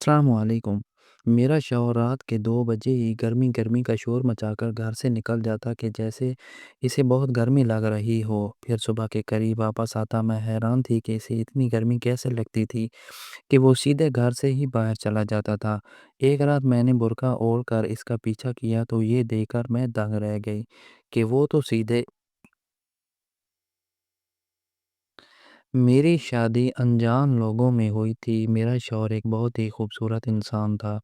السلام علیکم۔ میرا شوہر رات کے 2 بجے ہی گرمی گرمی کا شور مچا کر گھر سے نکل جاتا کہ جیسے اسے بہت گرمی لگ رہی ہو۔ پھر صبح کے قریب واپس آتا۔ میں حیران تھی کہ اسے اتنی گرمی کیسے لگتی تھی کہ وہ سیدھے گھر سے ہی باہر چلا جاتا تھا۔ ایک رات میں نے برقع اوڑھ کر اس کا پیچھا کیا تو یہ دیکھ کر میں دنگ رہ گئی کہ وہ تو سیدھے میری شادی انجان لوگوں میں ہوئی تھی۔ میرا شوہر ایک بہت ہی خوبصورت انسان تھا۔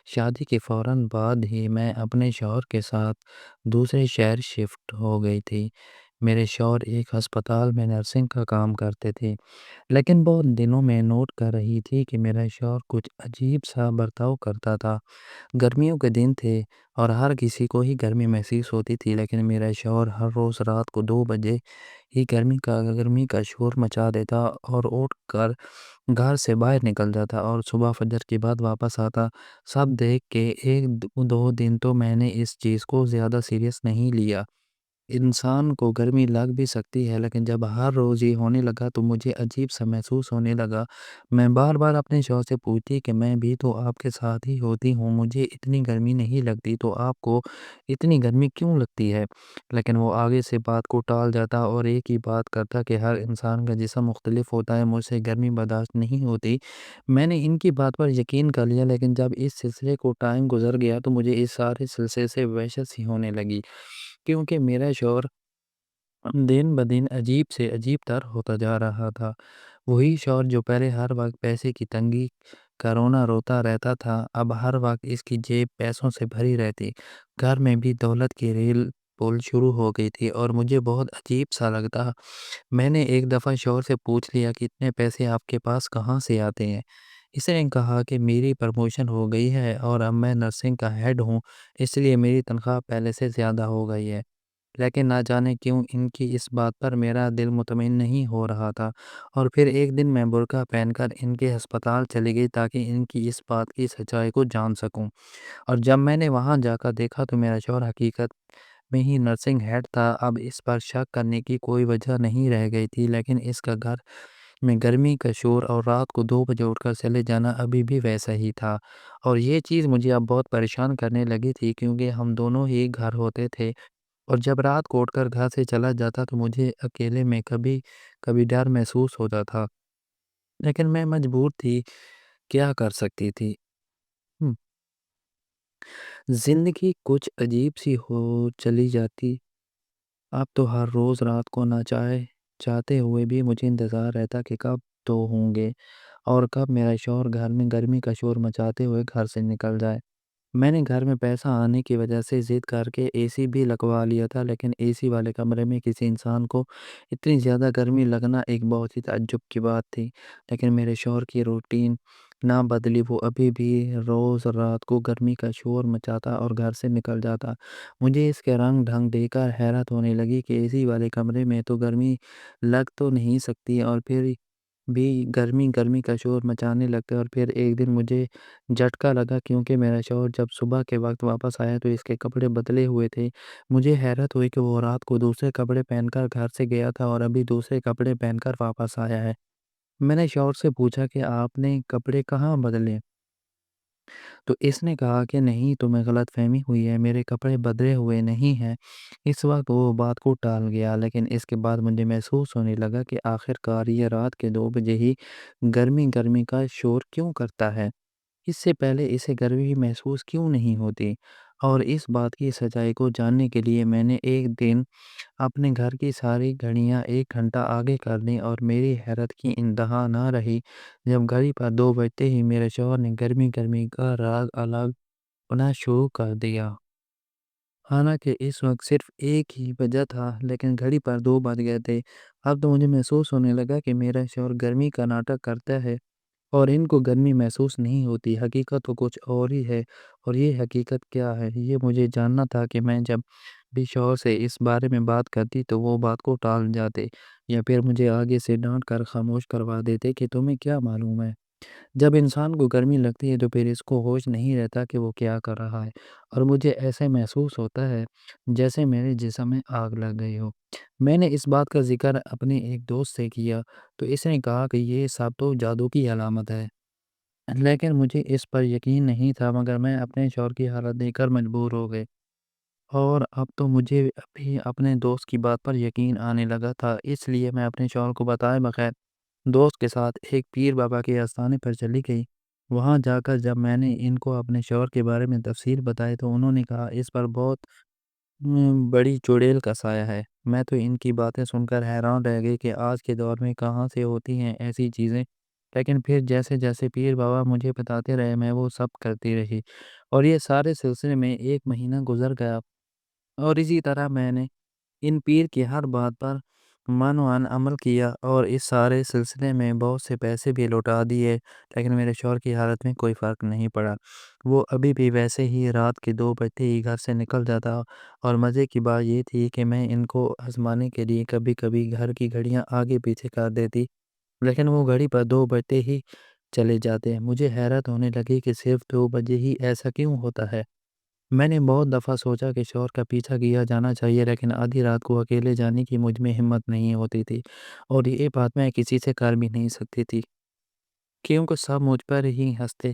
شادی کے فوراً بعد ہی میں اپنے شوہر کے ساتھ دوسرے شہر شفٹ ہو گئی تھی۔ میرے شوہر ایک ہسپتال میں نرسنگ کا کام کرتے تھے، لیکن بہت دنوں میں نوٹ کر رہی تھی کہ میرا شوہر کچھ عجیب سا برتاؤ کرتا تھا۔ گرمیوں کے دن تھے اور ہر کسی کو ہی گرمی محسوس ہوتی تھی، لیکن میرا شوہر ہر روز رات کو 2 بجے ہی گرمی کا شور مچا دیتا اور اٹھ کر گھر سے باہر نکل جاتا اور صبح فجر کے بعد واپس آتا۔ سب دیکھ کے ایک دو دن تو میں نے اس چیز کو زیادہ سیریس نہیں لیا۔ انسان کو گرمی لگ بھی سکتی ہے، لیکن جب ہر روز یہ ہونے لگا تو مجھے عجیب سا محسوس ہونے لگا۔ میں بار بار اپنے شوہر سے پوچھتی کہ میں بھی تو آپ کے ساتھ ہی ہوتی ہوں، مجھے اتنی گرمی نہیں لگتی تو آپ کو اتنی گرمی کیوں لگتی ہے؟ لیکن وہ آگے سے بات کو ٹال جاتا اور ایک ہی بات کرتا کہ ہر انسان کا جسم مختلف ہوتا ہے، مجھ سے گرمی برداشت نہیں ہوتی۔ میں نے ان کی بات پر یقین کر لیا، لیکن جب اس سلسلے کو ٹائم گزر گیا تو مجھے اس سارے سلسلے سے وحشت سی ہونے لگی، کیونکہ میرا شوہر دن بدن عجیب سے عجیب تر ہوتا جا رہا تھا۔ وہی شوہر جو پہلے ہر وقت پیسے کی تنگی کا رونا روتا رہتا تھا، اب ہر وقت اس کی جیب پیسوں سے بھری رہتی۔ گھر میں بھی دولت کی ریل پول شروع ہو گئی تھی اور مجھے بہت عجیب سا لگتا۔ میں نے ایک دفعہ شوہر سے پوچھ لیا کہ اتنے پیسے آپ کے پاس کہاں سے آتے ہیں؟ اس نے کہا کہ میری پروموشن ہو گئی ہے اور اب میں نرسنگ کا ہیڈ ہوں، اس لیے میری تنخواہ پہلے سے زیادہ ہو گئی ہے۔ لیکن نہ جانے کیوں ان کی اس بات پر میرا دل مطمئن نہیں ہو رہا تھا، اور پھر ایک دن میں برقع پہن کر ان کے ہسپتال چلی گئی تاکہ ان کی اس بات کی سچائی کو جان سکوں۔ اور جب میں نے وہاں جا کر دیکھا تو میرا شوہر حقیقت میں ہی نرسنگ ہیڈ تھا۔ اب اس پر شک کرنے کی کوئی وجہ نہیں رہ گئی تھی، لیکن اس کا گھر میں گرمی کا شور اور رات کو 2 بجے اٹھ کر چلے جانا ابھی بھی ویسا ہی تھا۔ اور یہ چیز مجھے اب بہت پریشان کرنے لگی تھی، کیونکہ ہم دونوں ہی گھر ہوتے تھے اور جب رات کو اٹھ کر گھر سے چلا جاتا تو مجھے اکیلے میں کبھی کبھی ڈر محسوس ہوتا تھا، لیکن میں مجبور تھی، کیا کر سکتی تھی؟ ہم، زندگی کچھ عجیب سی ہو چلی جاتی۔ اب تو ہر روز رات کو نہ چاہتے ہوئے بھی مجھے انتظار رہتا کہ کب تو ہوں گے اور کب میرا شوہر گھر میں گرمی کا شور مچاتے ہوئے گھر سے نکل جائے۔ میں نے گھر میں پیسہ آنے کی وجہ سے ضد کر کے اے سی بھی لگوا لیا تھا، لیکن اے سی والے کمرے میں کسی انسان کو اتنی زیادہ گرمی لگنا ایک بہت ہی تعجب کی بات تھی۔ لیکن میرے شوہر کی روٹین نہ بدلی، وہ ابھی بھی روز رات کو گرمی کا شور مچاتا اور گھر سے نکل جاتا۔ مجھے اس کے رنگ ڈھنگ دیکھ کر حیرت ہونے لگی کہ اے سی والے کمرے میں تو گرمی لگ تو نہیں سکتی، اور پھر بھی گرمی گرمی کا شور مچانے لگتے۔ اور پھر ایک دن مجھے جھٹکا لگا، کیونکہ میرا شوہر جب صبح کے وقت واپس آیا تو اس کے کپڑے بدلے ہوئے تھے۔ مجھے حیرت ہوئی کہ وہ رات کو دوسرے کپڑے پہن کر گھر سے گیا تھا اور ابھی دوسرے کپڑے پہن کر واپس آیا ہے۔ میں نے شوہر سے پوچھا کہ آپ نے کپڑے کہاں بدلے؟ تو اس نے کہا کہ نہیں، تمہیں غلط فہمی ہوئی ہے، میرے کپڑے بدلے ہوئے نہیں ہیں۔ اس وقت وہ بات کو ٹال گیا، لیکن اس کے بعد مجھے محسوس ہونے لگا کہ آخر کار یہ رات کے 2 بجے ہی گرمی گرمی کا شور کیوں کرتا ہے؟ اس سے پہلے اسے گرمی محسوس کیوں نہیں ہوتی؟ اور اس بات کی سچائی کو جاننے کے لیے میں نے ایک دن اپنے گھر کی ساری گھڑیاں 1 گھنٹہ آگے کر دیں، اور میری حیرت کی انتہا نہ رہی جب گھڑی پر 2 بجتے ہی میرے شوہر نے گرمی گرمی کا راگ الگ ہونا شروع کر دیا۔ حالانکہ اس وقت صرف ایک ہی بجا تھا، لیکن گھڑی پر 2 بج گئے تھے۔ اب تو مجھے محسوس ہونے لگا کہ میرا شوہر گرمی کا ناٹک کرتا ہے اور ان کو گرمی محسوس نہیں ہوتی۔ حقیقت تو کچھ اور ہی ہے، اور یہ حقیقت کیا ہے یہ مجھے جاننا تھا، کہ میں جب بھی شوہر سے اس بارے میں بات کرتی تو وہ بات کو ٹال جاتے، یا پھر مجھے آگے سے ڈانٹ کر خاموش کروا دیتے کہ تمہیں کیا معلوم ہے۔ جب انسان کو گرمی لگتی ہے تو پھر اس کو ہوش نہیں رہتا کہ وہ کیا کر رہا ہے، اور مجھے ایسے محسوس ہوتا ہے جیسے میرے جسم میں آگ لگ گئی ہو۔ میں نے اس بات کا ذکر اپنے ایک دوست سے کیا تو اس نے کہا کہ یہ سب تو جادو کی علامت ہے۔ لیکن مجھے اس پر یقین نہیں تھا، مگر میں اپنے شوہر کی حالت دیکھ کر مجبور ہو گئی، اور اب تو مجھے بھی اپنے دوست کی بات پر یقین آنے لگا تھا۔ اس لیے میں اپنے شوہر کو بتائے بغیر دوست کے ساتھ ایک پیر بابا کے آستانے پر چلی گئی۔ وہاں جا کر جب میں نے ان کو اپنے شوہر کے بارے میں تفصیل بتائی تو انہوں نے کہا اس پر بہت بڑی چڑیل کا سایہ ہے۔ میں تو ان کی باتیں سن کر حیران رہ گئی کہ آج کے دور میں کہاں سے ہوتی ہیں ایسی چیزیں، لیکن پھر جیسے جیسے پیر بابا مجھے بتاتے رہے میں وہ سب کرتی رہی، اور یہ سارے سلسلے میں 1 مہینہ گزر گیا، اور اسی طرح میں نے ان پیر کی ہر بات پر من عمل کیا اور اس سارے سلسلے میں بہت سے پیسے بھی لوٹا دیے، لیکن میرے شوہر کی حالت میں کوئی فرق نہیں پڑا۔ وہ ابھی بھی ویسے ہی رات کے 2 بجتے ہی گھر سے نکل جاتا، اور مزے کی بات یہ تھی کہ میں ان کو آزمانے کے لیے کبھی کبھی گھر کی گھڑیاں آگے پیچھے کر دیتی، لیکن وہ گھڑی پر 2 بجتے ہی چلے جاتے۔ مجھے حیرت ہونے لگی کہ صرف 2 بجے ہی ایسا کیوں ہوتا ہے۔ میں نے بہت دفعہ سوچا کہ شوہر کا پیچھا کیا جانا چاہیے، لیکن آدھی رات کو اکیلے جانے کی مجھ میں ہمت نہیں ہوتی تھی، اور یہ بات میں کسی سے کر بھی نہیں سکتی تھی، کیونکہ سب مجھ پر ہی ہنستے۔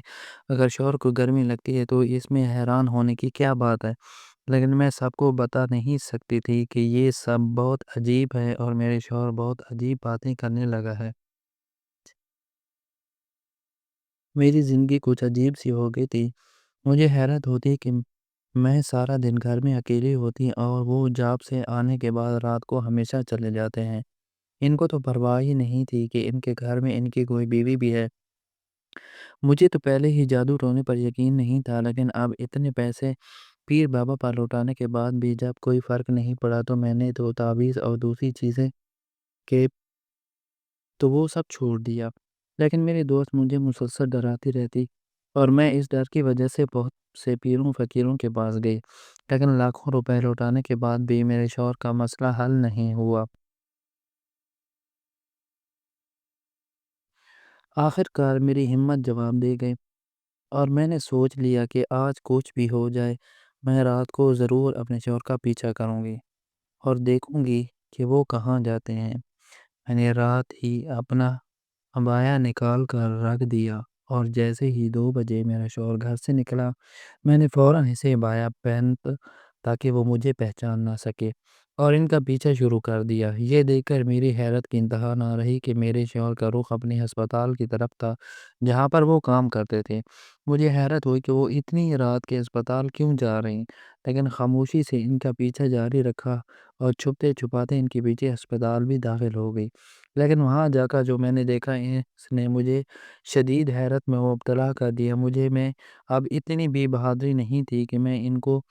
اگر شوہر کو گرمی لگتی ہے تو اس میں حیران ہونے کی کیا بات ہے، لیکن میں سب کو بتا نہیں سکتی تھی کہ یہ سب بہت عجیب ہے، اور میرے شوہر بہت عجیب باتیں کرنے لگا ہے۔ میری زندگی کچھ عجیب سی ہو گئی تھی۔ مجھے حیرت ہوتی کہ میں سارا دن گھر میں اکیلی ہوتی، اور وہ جاب سے آنے کے بعد رات کو ہمیشہ چلے جاتے ہیں۔ ان کو تو پرواہ ہی نہیں تھی کہ ان کے گھر میں ان کی کوئی بیوی بھی ہے۔ مجھے تو پہلے ہی جادو ٹونے پر یقین نہیں تھا، لیکن اب اتنے پیسے پیر بابا پر لوٹانے کے بعد بھی جب کوئی فرق نہیں پڑا تو میں نے تو تعویذ اور دوسری چیزیں کے تو وہ سب چھوڑ دیا۔ لیکن میری دوست مجھے مسلسل ڈراتی رہتی، اور میں اس ڈر کی وجہ سے بہت سے پیروں فقیروں کے پاس گئی، لیکن لاکھوں روپے لوٹانے کے بعد بھی میرے شوہر کا مسئلہ حل نہیں ہوا۔ آخر کار میری ہمت جواب دے گئی، اور میں نے سوچ لیا کہ آج کچھ بھی ہو جائے میں رات کو ضرور اپنے شوہر کا پیچھا کروں گی، اور دیکھوں گی کہ وہ کہاں جاتے ہیں۔ میں نے رات ہی اپنا عبایا نکال کر رکھ دیا، اور جیسے ہی 2 بجے میرا شوہر گھر سے نکلا میں نے فوراً اسے عبایا پہن تاکہ وہ مجھے پہچان نہ سکے، اور ان کا پیچھا شروع کر دیا۔ یہ دیکھ کر میری حیرت کی انتہا نہ رہی کہ میرے شوہر کا رخ اپنے ہسپتال کی طرف تھا جہاں پر وہ کام کرتے تھے۔ مجھے حیرت ہوئی کہ وہ اتنی رات کے ہسپتال کیوں جا رہے ہیں، لیکن خاموشی سے ان کا پیچھا جاری رکھا، اور چھپتے چھپاتے ان کے پیچھے ہسپتال بھی داخل ہو گئی۔ لیکن وہاں جا کر جو میں نے دیکھا اس نے مجھے شدید حیرت میں مبتلا کر دیا۔ مجھے میں اب اتنی بھی بہادری نہیں تھی کہ میں ان کو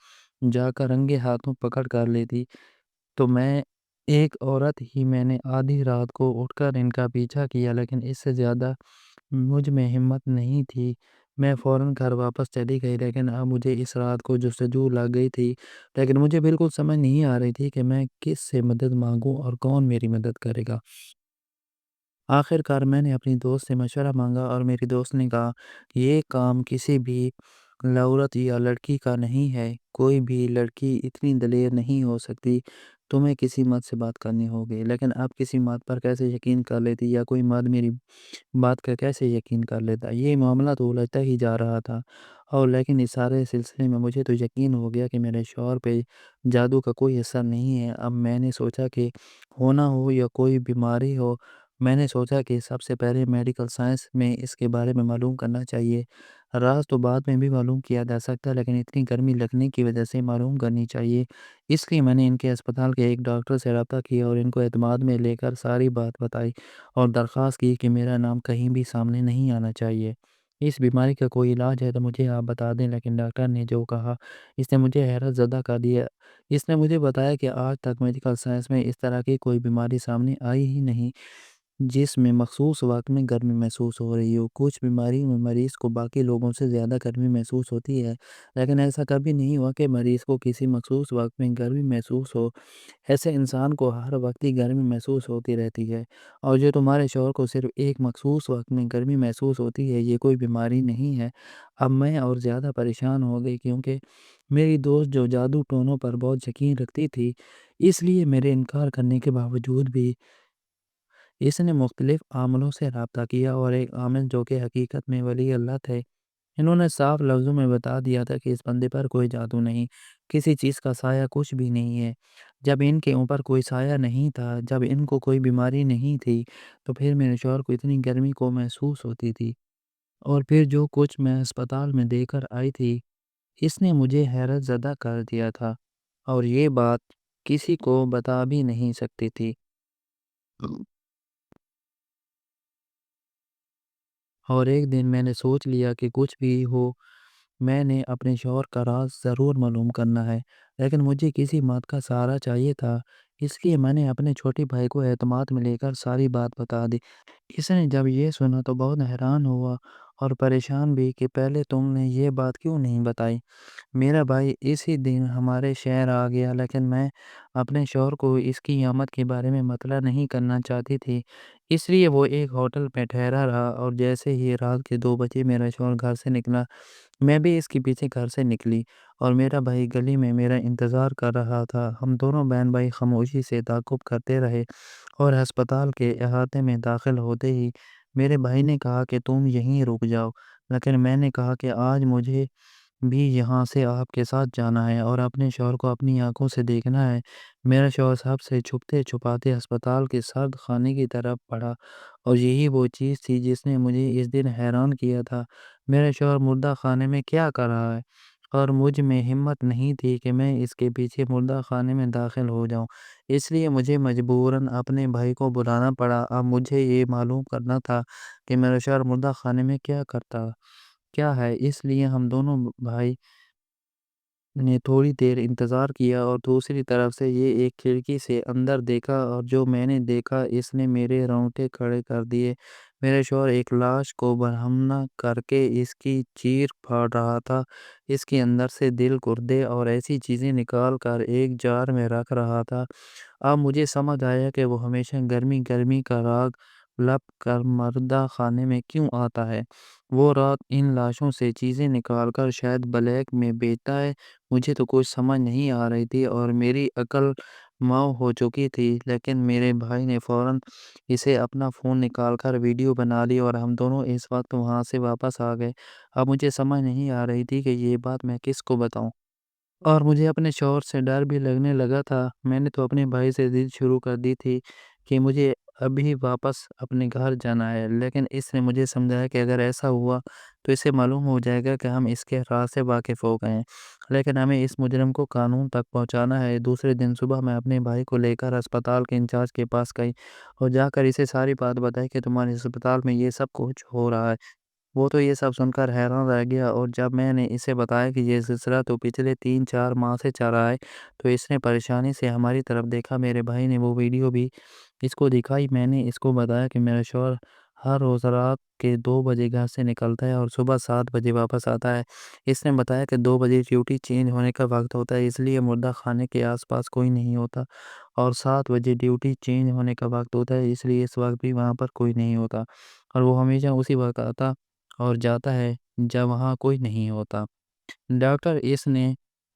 جا کر رنگے ہاتھوں پکڑ کر لیتی، تو میں ایک عورت ہی میں نے آدھی رات کو اٹھ کر ان کا پیچھا کیا، لیکن اس سے زیادہ مجھ میں ہمت نہیں تھی۔ میں فوراً گھر واپس چلی گئی، لیکن اب مجھے اس رات کو جستجو لگ گئی تھی، لیکن مجھے بالکل سمجھ نہیں آ رہی تھی کہ میں کس سے مدد مانگوں اور کون میری مدد کرے گا۔ آخر کار میں نے اپنی دوست سے مشورہ مانگا، اور میری دوست نے کہا یہ کام کسی بھی عورت یا لڑکی کا نہیں ہے، کوئی بھی لڑکی اتنی دلیر نہیں ہو سکتی۔ تمہیں کسی مرد سے بات کرنی ہوگی، لیکن اب کسی مرد پر کیسے یقین کر لیتی، یا کوئی مرد میری بات کا کیسے یقین کر لیتا۔ یہ معاملہ تو الجھتا ہی جا رہا تھا، اور لیکن اس سارے سلسلے میں مجھے تو یقین ہو گیا کہ میرے شوہر پہ جادو کا کوئی اثر نہیں ہے۔ اب میں نے سوچا کہ ہونا ہو یا کوئی بیماری ہو، میں نے سوچا کہ سب سے پہلے میڈیکل سائنس میں اس کے بارے میں معلوم کرنا چاہیے۔ راز تو بعد میں بھی معلوم کیا جا سکتا ہے، لیکن اتنی گرمی لگنے کی وجہ سے معلوم کرنی چاہیے۔ اس لیے میں نے ان کے اسپتال کے ایک ڈاکٹر سے رابطہ کیا، اور ان کو اعتماد میں لے کر ساری بات بتائی، اور درخواست کی کہ میرا نام کہیں بھی سامنے نہیں آنا چاہیے۔ اس بیماری کا کوئی علاج ہے تو مجھے آپ بتا دیں، لیکن ڈاکٹر نے جو کہا اس نے مجھے حیرت زدہ کر دیا۔ اس نے مجھے بتایا کہ آج تک میڈیکل سائنس میں اس طرح کی کوئی بیماری سامنے آئی ہی نہیں جس میں مخصوص وقت میں گرمی محسوس ہو رہی ہو۔ کچھ بیماریوں میں مریض کو باقی لوگوں سے زیادہ گرمی محسوس ہوتی ہے، لیکن ایسا کبھی نہیں ہوا کہ مریض کو کسی مخصوص وقت میں گرمی محسوس ہو۔ ایسے انسان کو ہر وقت ہی گرمی محسوس ہوتی رہتی ہے، اور جو تمہارے شوہر کو صرف ایک مخصوص وقت میں گرمی محسوس ہوتی ہے یہ کوئی بیماری نہیں ہے۔ اب میں اور زیادہ پریشان ہو گئی، کیونکہ میری دوست جو جادو ٹونوں پر بہت یقین رکھتی تھی، اس لیے میرے انکار کرنے کے باوجود بھی اس نے مختلف عاملوں سے رابطہ کیا اور ایک عامل جو کہ حقیقت میں ولی اللہ تھے، انہوں نے صاف لفظوں میں بتا دیا تھا کہ اس بندے پر کوئی جادو نہیں، کسی چیز کا سایہ کچھ بھی نہیں ہے۔ جب ان کے اوپر کوئی سایہ نہیں تھا، جب ان کو کوئی بیماری نہیں تھی، تو پھر میرے شوہر کو اتنی گرمی کو محسوس ہوتی تھی، اور پھر جو کچھ میں اسپتال میں دے کر آئی تھی، اس نے مجھے حیرت زدہ کر دیا تھا، اور یہ بات کسی کو بتا بھی نہیں سکتی تھی۔ اور ایک دن میں نے سوچ لیا کہ کچھ بھی ہو، میں نے اپنے شوہر کا راز ضرور معلوم کرنا ہے، لیکن مجھے کسی بات کا سہارا چاہیے تھا، اس لیے میں نے اپنے چھوٹے بھائی کو اعتماد میں لے کر ساری بات بتا دی۔ اس نے جب یہ سنا تو بہت حیران ہوا اور پریشان بھی کہ پہلے تم نے یہ بات کیوں نہیں بتائی۔ میرا بھائی اسی دن ہمارے شہر آ گیا، لیکن میں اپنے شوہر کو اس کی آمد کے بارے میں مطلع نہیں کرنا چاہتی تھی، اس لیے وہ ایک ہوٹل میں ٹھہرا رہا، اور جیسے ہی رات کے 2 بجے میرا شوہر گھر سے نکلا، میں بھی اس کے پیچھے گھر سے نکلی، اور میرا بھائی گلی میں میرا انتظار کر رہا تھا۔ ہم دونوں بہن بھائی خاموشی سے تعاقب کرتے رہے، اور ہسپتال کے احاطے میں داخل ہوتے ہی میرے بھائی نے کہا کہ تم یہیں رک جاؤ، لیکن میں نے کہا کہ آج مجھے بھی یہاں سے آپ کے ساتھ جانا ہے اور اپنے شوہر کو اپنی آنکھوں سے دیکھنا ہے۔ میرا شوہر سب سے چھپتے چھپاتے ہسپتال کے سرد خانے کی طرف بڑھا، اور یہی وہ چیز تھی جس نے مجھے اس دن حیران کیا تھا۔ میرا شوہر مردہ خانے میں کیا کر رہا ہے؟ اور مجھ میں ہمت نہیں تھی کہ میں اس کے پیچھے مردہ خانے میں داخل ہو جاؤں، اس لیے مجھے مجبوراً اپنے بھائی کو بلانا پڑا۔ اب مجھے یہ معلوم کرنا تھا کہ میرا شوہر مردہ خانے میں کیا کرتا کیا ہے، اس لیے ہم دونوں بھائی نے تھوڑی دیر انتظار کیا، اور دوسری طرف سے یہ ایک کھڑکی سے اندر دیکھا، اور جو میں نے دیکھا اس نے میرے رونگٹے کھڑے کر دیے۔ میرے شوہر ایک لاش کو برہنہ کر کے اس کی چیر پھاڑ رہا تھا، اس کے اندر سے دل، گردے اور ایسی چیزیں نکال کر ایک جار میں رکھ رہا تھا۔ اب مجھے سمجھ آیا کہ وہ ہمیشہ گرمی گرمی کا راگ لپ کر مردہ خانے میں کیوں آتا ہے۔ وہ رات ان لاشوں سے چیزیں نکال کر شاید بلیک میں بیچتا ہے۔ مجھے تو کچھ سمجھ نہیں آ رہی تھی، اور میری عقل مئو ہو چکی تھی، لیکن میرے بھائی نے فوراً اسے اپنا فون نکال کر ویڈیو بنا لی، اور ہم دونوں اس وقت وہاں سے واپس آ گئے۔ اب مجھے سمجھ نہیں آ رہی تھی کہ یہ بات میں کس کو بتاؤں، اور مجھے اپنے شوہر سے ڈر بھی لگنے لگا تھا۔ میں نے تو اپنے بھائی سے ضد شروع کر دی تھی کہ مجھے ابھی واپس اپنے گھر جانا ہے، لیکن اس نے مجھے سمجھایا کہ اگر ایسا ہوا تو اسے معلوم ہو جائے گا کہ ہم اس کے راز سے واقف ہو گئے ہیں، لیکن ہمیں اس مجرم کو قانون تک پہنچانا ہے۔ دوسرے دن صبح میں اپنے بھائی کو لے کر اسپتال کے انچارج کے پاس گئی، اور جا کر اسے ساری بات بتائی کہ تمہارے اسپتال میں یہ سب کچھ ہو رہا ہے۔ وہ تو یہ سب سن کر حیران رہ گیا، اور جب میں نے اسے بتایا کہ یہ سلسلہ تو پچھلے 3-4 ماہ سے چل رہا ہے، تو اس نے پریشانی سے ہماری طرف دیکھا۔ میرے بھائی نے وہ ویڈیو بھی اس کو دکھائی۔ میں نے اس کو بتایا کہ میرا شوہر ہر روز رات کے 2 بجے گھر سے نکلتا ہے اور صبح 7 بجے واپس آتا ہے۔ اس نے بتایا کہ 2 بجے ڈیوٹی چینج ہونے کا وقت ہوتا ہے، اس لیے مردہ خانے کے آس پاس کوئی نہیں ہوتا، اور 7 بجے ڈیوٹی چینج ہونے کا وقت ہوتا ہے، اس لیے اس وقت بھی وہاں پر کوئی نہیں ہوتا، اور وہ ہمیشہ اسی وقت آتا اور جاتا ہے جب وہاں کوئی نہیں ہوتا۔ ڈاکٹر اس نے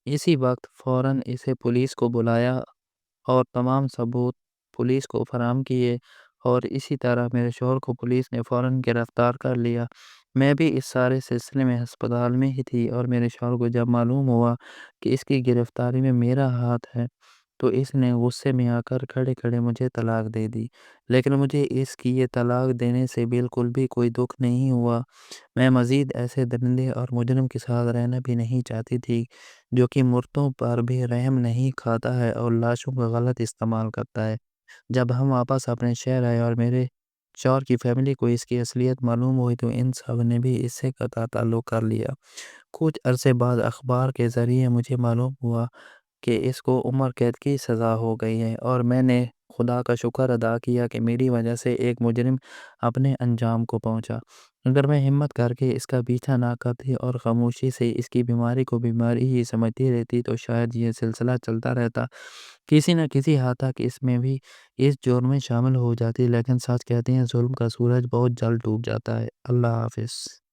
اسی وقت فوراً اسے پولیس کو بلایا، اور تمام ثبوت پولیس کو فراہم کیے، اور اسی طرح میرے شوہر کو پولیس نے فوراً گرفتار کر لیا۔ میں بھی اس سارے سلسلے میں ہسپتال میں ہی تھی، اور میرے شوہر کو جب معلوم ہوا کہ اس کی گرفتاری میں میرا ہاتھ ہے، تو اس نے غصے میں آ کر کھڑے کھڑے مجھے طلاق دے دی، لیکن مجھے اس کی یہ طلاق دینے سے بالکل بھی کوئی دکھ نہیں ہوا۔ میں مزید ایسے درندے اور مجرم کے ساتھ رہنا بھی نہیں چاہتی تھی، جو کہ مردوں پر بھی رحم نہیں کھاتا ہے اور لاشوں کا غلط استعمال کرتا ہے۔ جب ہم واپس اپنے شہر آئے اور میرے شوہر کی فیملی کو اس کی اصلیت معلوم ہوئی، تو ان سب نے بھی اس سے قطع تعلق کر لیا۔ کچھ عرصے بعد اخبار کے ذریعے مجھے معلوم ہوا کہ اس کو عمر قید کی سزا ہو گئی ہے، اور میں نے خدا کا شکر ادا کیا کہ میری وجہ سے ایک مجرم اپنے انجام کو پہنچا۔ اگر میں ہمت کر کے اس کا پیچھا نہ کرتی اور خاموشی سے اس کی بیماری کو بیماری ہی سمجھتی رہتی، تو شاید یہ سلسلہ چلتا رہتا، کسی نہ کسی حد تک اس میں بھی اس جرم میں شامل ہو جاتی، لیکن سچ کہتے ہیں ظلم کا سورج بہت جلد ڈوب جاتا ہے۔ اللہ حافظ۔